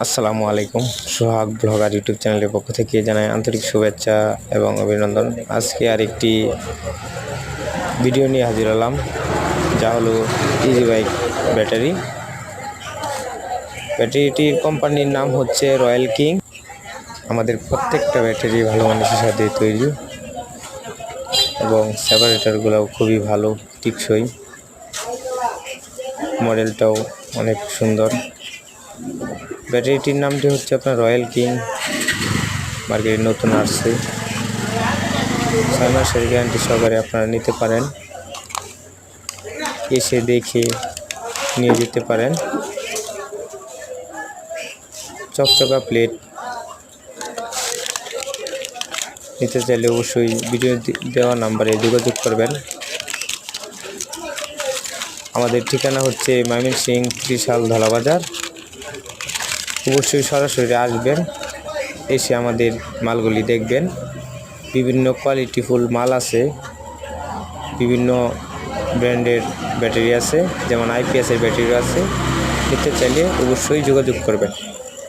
আসসালামু আলাইকুম। সোহাগ blogger YouTube চ্যানেলের পক্ষ থেকে জানাই আন্তরিক শুভেচ্ছা এবং অভিনন্দন। আজকে আরেকটি ভিডিও নিয়ে হাজির হলাম, যা হলো ইজি বাইক ব্যাটারি। ব্যাটারিটির কোম্পানির নাম হচ্ছে রয়্যাল কিং। আমাদের প্রত্যেকটা ব্যাটারি ভালো মানুষের সাথে তৈরি এবং সেপারেটরগুলোও খুবই ভালো, টিকসই। মডেলটাও অনেক সুন্দর। ব্যাটারিটির নামটি হচ্ছে আপনার রয়্যাল কিং, মার্কেটে নতুন আসছে। 6 মাসের গ্যারান্টি সহকারে আপনারা নিতে পারেন, এসে দেখে নিয়ে যেতে পারেন। চকচকা প্লেট নিতে চাইলে অবশ্যই ভিডিও দেওয়া নাম্বারে যোগাযোগ করবেন। আমাদের ঠিকানা হচ্ছে ময়মনসিংহ ত্রিশাল ধলাবাজার। অবশ্যই সরাসরি আসবেন, এসে আমাদের মালগুলি দেখবেন। বিভিন্ন কোয়ালিটিফুল মাল আছে, বিভিন্ন ব্র্যান্ডের ব্যাটারি আছে, যেমন আইপিএসের ব্যাটারি আছে। নিতে চাইলে অবশ্যই যোগাযোগ করবেন।